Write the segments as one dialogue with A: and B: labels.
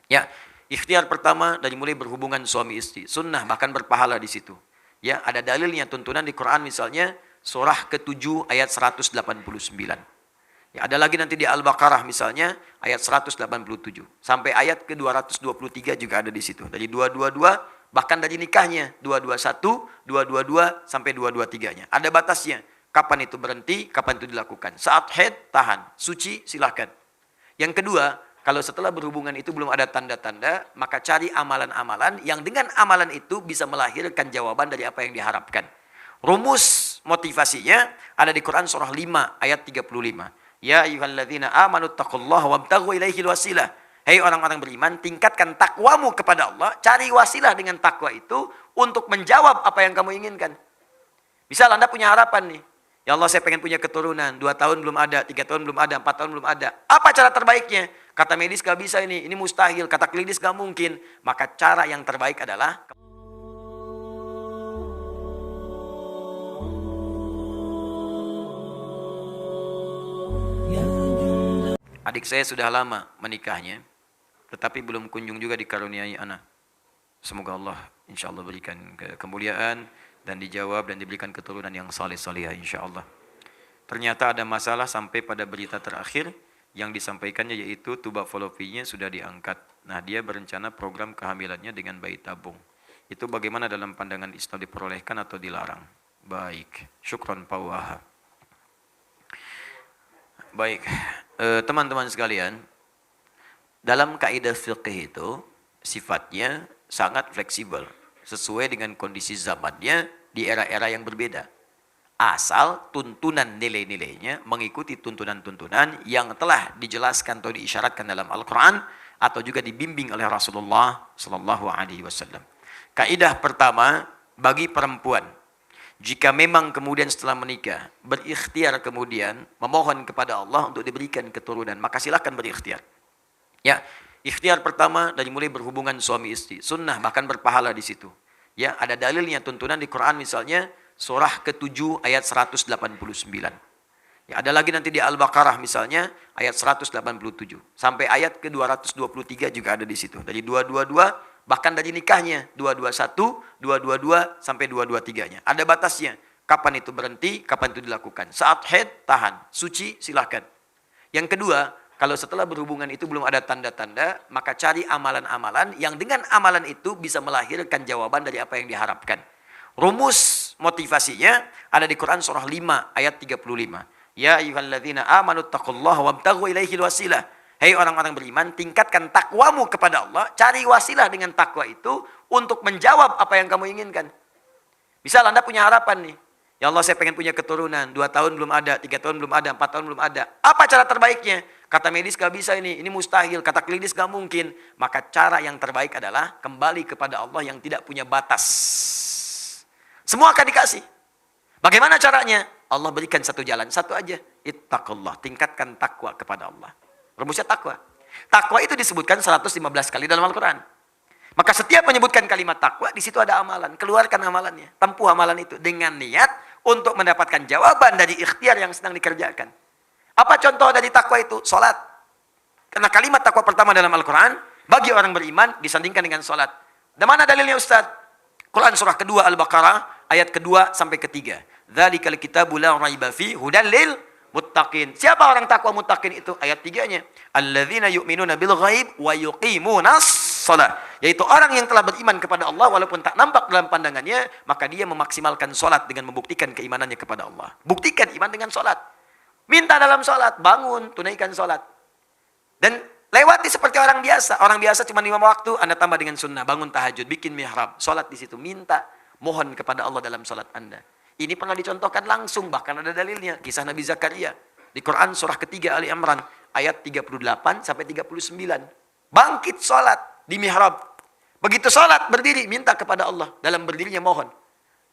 A: Ya, ikhtiar pertama dari mulai berhubungan suami istri, sunnah bahkan berpahala di situ. Ya, ada dalilnya tuntunan di Quran misalnya surah ke-7 ayat 189. Ya, ada lagi nanti di Al-Baqarah misalnya ayat 187 sampai ayat ke-223 juga ada di situ. Dari 222 bahkan dari nikahnya 221, 222 sampai 223-nya. Ada batasnya. Kapan itu berhenti, kapan itu dilakukan. Saat haid tahan, suci silahkan. Yang kedua, kalau setelah berhubungan itu belum ada tanda-tanda, maka cari amalan-amalan yang dengan amalan itu bisa melahirkan jawaban dari apa yang diharapkan. Rumus motivasinya ada di Quran surah 5 ayat 35. Ya ayyuhalladzina amanu taqullaha wabtaghu ilaihil wasilah. Hei orang-orang beriman, tingkatkan takwamu kepada Allah, cari wasilah dengan takwa itu untuk menjawab apa yang kamu inginkan. Misal Anda punya harapan nih, ya Allah saya pengen punya keturunan, 2 tahun belum ada, 3 tahun belum ada, 4 tahun belum ada. Apa cara terbaiknya? Kata medis gak bisa ini mustahil, kata klinis gak mungkin. Maka cara yang terbaik adalah adik saya sudah lama menikahnya, tetapi belum kunjung juga dikaruniai anak. Semoga Allah insya Allah berikan kemuliaan dan dijawab dan diberikan keturunan yang saleh-salihah insya Allah. Ternyata ada masalah sampai pada berita terakhir yang disampaikannya yaitu tuba fallopiannya sudah diangkat. Nah dia berencana program kehamilannya dengan bayi tabung. Itu bagaimana dalam pandangan Islam, diperolehkan atau dilarang? Baik, syukron pawaha. Baik, teman-teman sekalian, dalam kaidah fiqih itu sifatnya sangat fleksibel sesuai dengan kondisi zamannya di era-era yang berbeda. Asal tuntunan nilai-nilainya mengikuti tuntunan-tuntunan yang telah dijelaskan atau diisyaratkan dalam Al-Quran atau juga dibimbing oleh Rasulullah Sallallahu Alaihi Wasallam. Kaidah pertama bagi perempuan, jika memang kemudian setelah menikah berikhtiar kemudian memohon kepada Allah untuk diberikan keturunan, maka silakan berikhtiar. Ya, ikhtiar pertama dari mulai berhubungan suami istri, sunnah bahkan berpahala di situ. Ya, ada dalilnya tuntunan di Quran misalnya surah ke-7 ayat 189. Ya, ada lagi nanti di Al-Baqarah misalnya ayat 187 sampai ayat ke-223 juga ada di situ. Dari 222 bahkan dari nikahnya 221, 222 sampai 223-nya. Ada batasnya. Kapan itu berhenti, kapan itu dilakukan. Saat haid tahan, suci silahkan. Yang kedua, kalau setelah berhubungan itu belum ada tanda-tanda, maka cari amalan-amalan yang dengan amalan itu bisa melahirkan jawaban dari apa yang diharapkan. Rumus motivasinya ada di Quran surah 5 ayat 35. Ya ayyuhalladzina amanu taqullaha wabtaghu ilaihil wasilah. Hei orang-orang beriman, tingkatkan takwamu kepada Allah, cari wasilah dengan takwa itu untuk menjawab apa yang kamu inginkan. Misal Anda punya harapan nih, ya Allah saya pengen punya keturunan, 2 tahun belum ada, 3 tahun belum ada, 4 tahun belum ada. Apa cara terbaiknya? Kata medis gak bisa ini mustahil, kata klinis gak mungkin. Maka cara yang terbaik adalah kembali kepada Allah yang tidak punya batas. Semua akan dikasih. Bagaimana caranya? Allah berikan satu jalan, satu aja. Ittaqullah, tingkatkan takwa kepada Allah. Rumusnya takwa. Takwa itu disebutkan 115 kali dalam Al-Quran. Maka setiap menyebutkan kalimat takwa, di situ ada amalan. Keluarkan amalannya, tempuh amalan itu dengan niat untuk mendapatkan jawaban dari ikhtiar yang sedang dikerjakan. Apa contoh dari takwa itu? Salat. Karena kalimat takwa pertama dalam Al-Quran, bagi orang beriman disandingkan dengan salat. Dan mana dalilnya Ustaz? Quran surah kedua Al-Baqarah, ayat kedua sampai ketiga. Dzalikal kitabu la raiba fi hudal lil muttaqin. Siapa orang takwa muttaqin itu? Ayat 3-nya. Alladzina yu'minuna bil ghaib wa yuqimunas shalah. Yaitu orang yang telah beriman kepada Allah walaupun tak nampak dalam pandangannya, maka dia memaksimalkan salat dengan membuktikan keimanannya kepada Allah. Buktikan iman dengan salat. Minta dalam salat, bangun, tunaikan salat. Dan lewati seperti orang biasa. Orang biasa cuma 5 waktu, Anda tambah dengan sunnah, bangun tahajud, bikin mihrab, salat di situ, minta, mohon kepada Allah dalam salat Anda. Ini pernah dicontohkan langsung, bahkan ada dalilnya. Kisah Nabi Zakaria. Di Quran surah ketiga Ali Imran. Ayat 38 sampai 39. Bangkit sholat di mihrab. Begitu sholat, berdiri, minta kepada Allah. Dalam berdirinya mohon.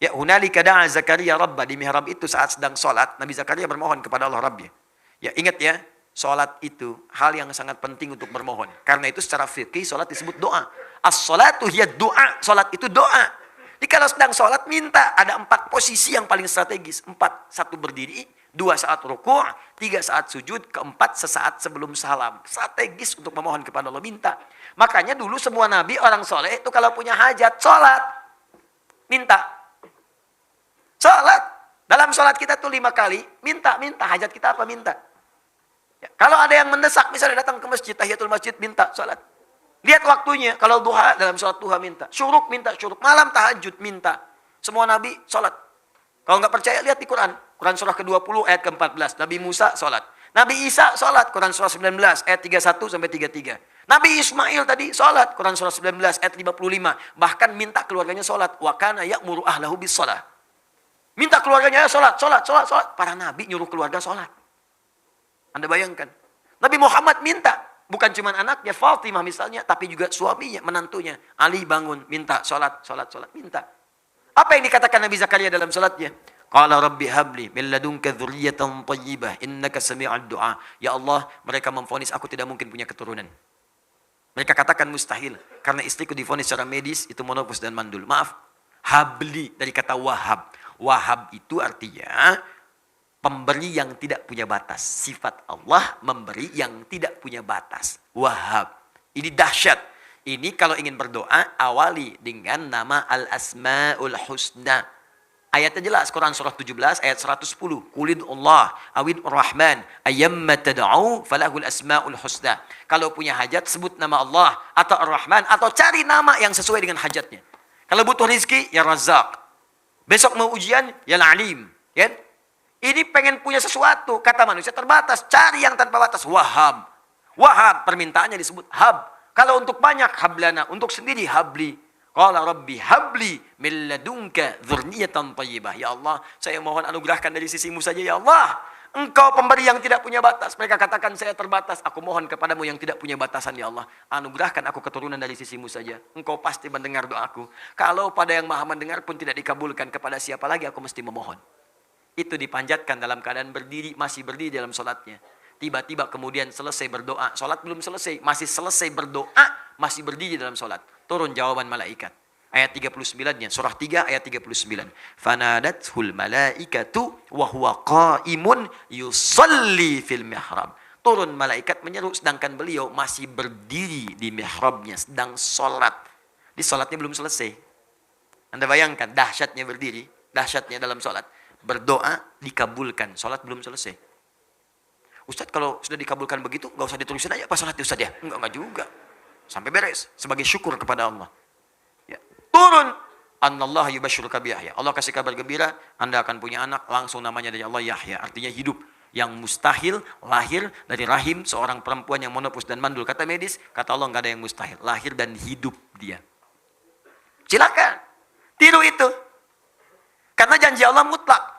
A: Ya, hunalika da'a Zakaria Rabbah. Di mihrab itu saat sedang sholat, Nabi Zakaria bermohon kepada Allah Rabbnya. Ya, ingat ya, sholat itu hal yang sangat penting untuk bermohon. Karena itu secara fikih, sholat disebut doa. As-sholatu hiya doa. Sholat itu doa. Jadi kalau sedang sholat minta, ada 4 posisi yang paling strategis. 4. 1 berdiri, 2 saat rukuk, 3 saat sujud, keempat sesaat sebelum salam. Strategis untuk memohon kepada Allah, minta. Makanya dulu semua nabi, orang soleh itu kalau punya hajat, sholat. Minta. Sholat. Dalam sholat kita tuh 5 kali, minta. Hajat kita apa? Minta. Ya, kalau ada yang mendesak, misalnya datang ke masjid, tahiyatul masjid, minta sholat. Lihat waktunya, kalau duha, dalam sholat duha minta. Syuruk, minta syuruk. Malam tahajud, minta. Semua nabi, sholat. Kalau nggak percaya, lihat di Quran. Quran surah ke-20 ayat ke-14. Nabi Musa sholat. Nabi Isa sholat. Quran surah 19 ayat 31 sampai 33. Nabi Ismail tadi sholat. Quran surah 19 ayat 55. Bahkan minta keluarganya sholat. Wa kana ya'muru ahlahu bis sholat. Minta keluarganya sholat. Para nabi nyuruh keluarga sholat. Anda bayangkan. Nabi Muhammad minta. Bukan cuma anaknya Fatimah misalnya. Tapi juga suaminya, menantunya. Ali bangun, minta sholat. Minta. Apa yang dikatakan Nabi Zakaria dalam sholatnya? Qala rabbi habli min ladunka dzurriyyatan thayyibah innaka sami'ud du'a. Ya Allah, mereka memvonis aku tidak mungkin punya keturunan. Mereka katakan mustahil karena istriku divonis secara medis itu menopause dan mandul. Maaf. Habli dari kata wahab. Wahab itu artinya pemberi yang tidak punya batas. Sifat Allah memberi yang tidak punya batas. Wahab. Ini dahsyat. Ini kalau ingin berdoa awali dengan nama Al-Asmaul Husna. Ayatnya jelas, Quran surah 17 ayat 110. Qulid Allah awid Rahman ayyamma tad'u falahul asmaul husna. Kalau punya hajat sebut nama Allah atau Ar-Rahman atau cari nama yang sesuai dengan hajatnya. Kalau butuh rezeki ya Razzaq. Besok mau ujian ya Alim, ya. Ini pengen punya sesuatu, kata manusia terbatas, cari yang tanpa batas. Wahab. Wahab permintaannya disebut hab. Kalau untuk banyak hablana, untuk sendiri habli. Qala rabbi habli min ladunka dzurriyyatan thayyibah. Ya Allah, saya mohon anugerahkan dari sisimu saja ya Allah. Engkau pemberi yang tidak punya batas. Mereka katakan saya terbatas. Aku mohon kepadamu yang tidak punya batasan ya Allah. Anugerahkan aku keturunan dari sisimu saja. Engkau pasti mendengar doaku. Kalau pada yang maha mendengar pun tidak dikabulkan, kepada siapa lagi aku mesti memohon. Itu dipanjatkan dalam keadaan berdiri, masih berdiri dalam sholatnya. Tiba-tiba kemudian selesai berdoa. Sholat belum selesai, masih selesai berdoa, masih berdiri dalam sholat. Turun jawaban malaikat. Ayat 39-nya, surah 3 ayat 39. Fanadathul malaikatu wa huwa qa'imun yusalli fil mihrab. Turun malaikat menyeru sedangkan beliau masih berdiri di mihrabnya, sedang sholat. Di sholatnya belum selesai. Anda bayangkan dahsyatnya berdiri, dahsyatnya dalam sholat. Berdoa dikabulkan, sholat belum selesai. Ustaz kalau sudah dikabulkan begitu, nggak usah diterusin aja apa sholatnya Ustaz ya? Enggak juga. Sampai beres sebagai syukur kepada Allah. Ya. Turun. Anallahu yubashshiruka bi Yahya. Allah kasih kabar gembira, Anda akan punya anak, langsung namanya dari Allah Yahya, artinya hidup. Yang mustahil lahir dari rahim seorang perempuan yang monopause dan mandul. Kata medis, kata Allah nggak ada yang mustahil, lahir dan hidup dia. Silakan. Tiru itu. Karena janji Allah mutlak.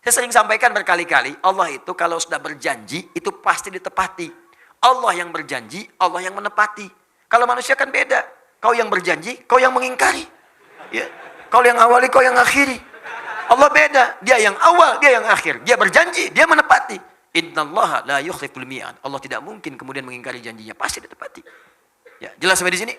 A: Saya sering sampaikan berkali-kali, Allah itu kalau sudah berjanji, itu pasti ditepati. Allah yang berjanji, Allah yang menepati. Kalau manusia kan beda. Kau yang berjanji, kau yang mengingkari. Ya. Kau yang awali, kau yang akhiri. Allah beda. Dia yang awal, dia yang akhir. Dia berjanji, dia menepati. Innallaha la yukhliful mi'ad. Allah tidak mungkin kemudian mengingkari janjinya. Pasti ditepati. Ya, jelas sampai di sini?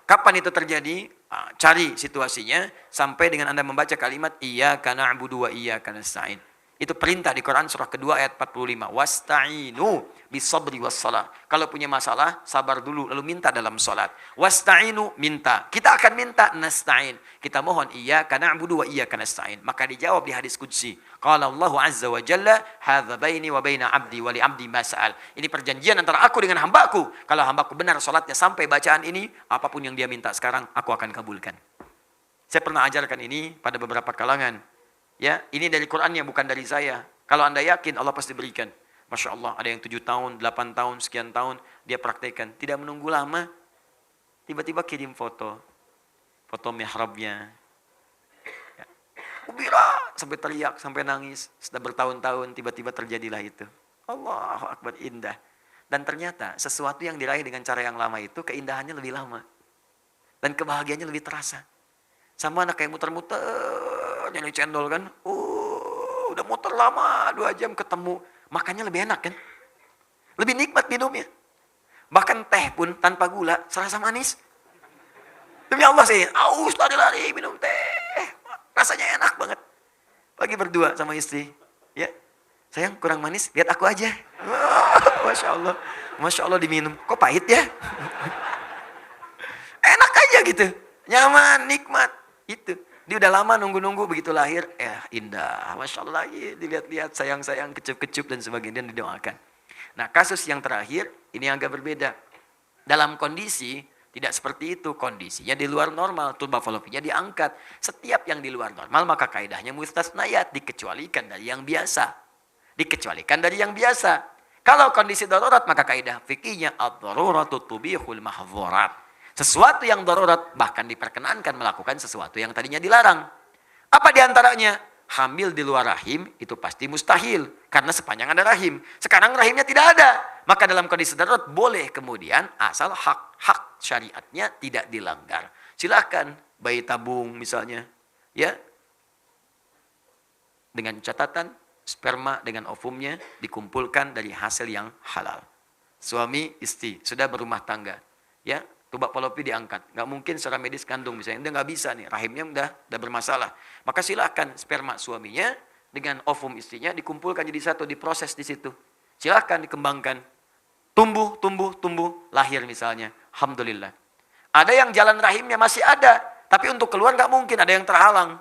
A: Kapan itu terjadi? Cari situasinya sampai dengan Anda membaca kalimat iyyaka na'budu wa iyyaka nasta'in. Itu perintah di Quran surah kedua ayat 45. Wasta'inu bisabri wassalah. Kalau punya masalah, sabar dulu lalu minta dalam salat. Wasta'inu, minta. Kita akan minta nasta'in. Kita mohon iyyaka na'budu wa iyyaka nasta'in. Maka dijawab di hadis qudsi. Qala Allah azza wa jalla, hadza baini wa baina 'abdi wa li 'abdi ma sa'al. Ini perjanjian antara aku dengan hambaku. Kalau hambaku benar salatnya sampai bacaan ini, apapun yang dia minta sekarang aku akan kabulkan. Saya pernah ajarkan ini pada beberapa kalangan. Ya, ini dari Qurannya bukan dari saya. Kalau Anda yakin Allah pasti berikan. Masya Allah, ada yang 7 tahun, 8 tahun, sekian tahun dia praktekkan. Tidak menunggu lama, tiba-tiba kirim foto mihrabnya. Ya. Ubira, sampai teriak, sampai nangis. Sudah bertahun-tahun, tiba-tiba terjadilah itu. Allahu Akbar, indah. Dan ternyata sesuatu yang diraih dengan cara yang lama itu, keindahannya lebih lama. Dan kebahagiaannya lebih terasa. Sama anak kayak muter-muter, nyari cendol kan. Udah muter lama, 2 jam ketemu. Makannya lebih enak kan. Lebih nikmat minumnya. Bahkan teh pun tanpa gula, serasa manis. Demi Allah sih, lari-lari minum teh. Rasanya enak banget. Pagi berdua sama istri. Ya, sayang kurang manis, lihat aku aja. Masya Allah diminum. Kok pahit ya? Enak aja gitu, nyaman, nikmat. Itu. Dia udah lama nunggu-nunggu begitu lahir, indah. Masya Allah lagi, dilihat-lihat sayang-sayang, kecup-kecup dan sebagainya, dan didoakan. Nah, kasus yang terakhir, ini agak berbeda. Dalam kondisi, tidak seperti itu. Kondisinya di luar normal, turba falopinya diangkat. Setiap yang di luar normal, maka kaidahnya mustasnayat, dikecualikan dari yang biasa. Dikecualikan dari yang biasa. Kalau kondisi darurat, maka kaidah fikihnya ad-daruratu tubihul mahdzurat. Sesuatu yang darurat bahkan diperkenankan melakukan sesuatu yang tadinya dilarang. Apa diantaranya? Hamil di luar rahim itu pasti mustahil. Karena sepanjang ada rahim. Sekarang rahimnya tidak ada. Maka dalam kondisi darurat boleh kemudian asal hak syariatnya tidak dilanggar. Silakan bayi tabung misalnya. Ya. Dengan catatan sperma dengan ovumnya dikumpulkan dari hasil yang halal. Suami istri sudah berumah tangga. Ya. Tubak falopi diangkat. Nggak mungkin secara medis kandung misalnya. Dia nggak bisa nih. Rahimnya udah bermasalah. Maka silakan sperma suaminya dengan ovum istrinya dikumpulkan jadi satu. Diproses di situ. Silakan dikembangkan. Tumbuh. Lahir misalnya. Alhamdulillah. Ada yang jalan rahimnya masih ada. Tapi untuk keluar nggak mungkin. Ada yang terhalang.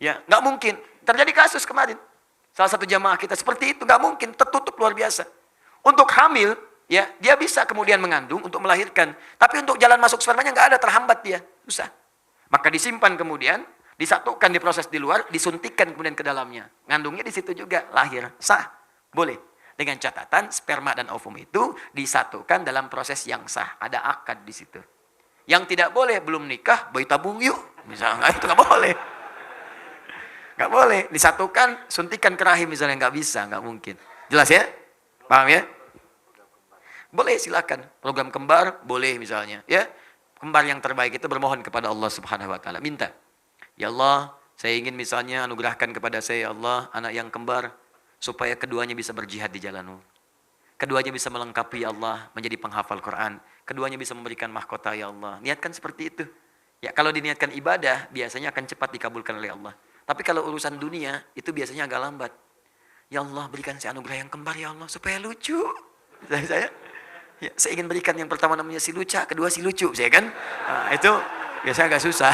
A: Ya, nggak mungkin. Terjadi kasus kemarin. Salah satu jamaah kita seperti itu. Nggak mungkin. Tertutup luar biasa. Untuk hamil. Ya, dia bisa kemudian mengandung untuk melahirkan. Tapi untuk jalan masuk spermanya nggak ada, terhambat dia. Susah. Maka disimpan kemudian, disatukan, diproses di luar, disuntikkan kemudian ke dalamnya. Ngandungnya di situ juga, lahir. Sah. Boleh. Dengan catatan, sperma dan ovum itu disatukan dalam proses yang sah. Ada akad di situ. Yang tidak boleh, belum nikah, bayi tabung yuk. Misalnya, itu nggak boleh. Nggak boleh. Disatukan, suntikan ke rahim misalnya, nggak bisa, nggak mungkin. Jelas ya? Paham ya? Boleh silakan. Program kembar boleh misalnya, ya. Kembar yang terbaik itu bermohon kepada Allah Subhanahu wa taala. Minta. Ya Allah, saya ingin misalnya anugerahkan kepada saya ya Allah anak yang kembar supaya keduanya bisa berjihad di jalan-Mu. Keduanya bisa melengkapi ya Allah menjadi penghafal Quran. Keduanya bisa memberikan mahkota ya Allah. Niatkan seperti itu. Ya, kalau diniatkan ibadah biasanya akan cepat dikabulkan oleh Allah. Tapi kalau urusan dunia itu biasanya agak lambat. Ya Allah, berikan saya anugerah yang kembar ya Allah supaya lucu. Saya ya, saya ingin berikan yang pertama namanya si luca, kedua si lucu, saya kan. Nah, itu biasanya agak susah.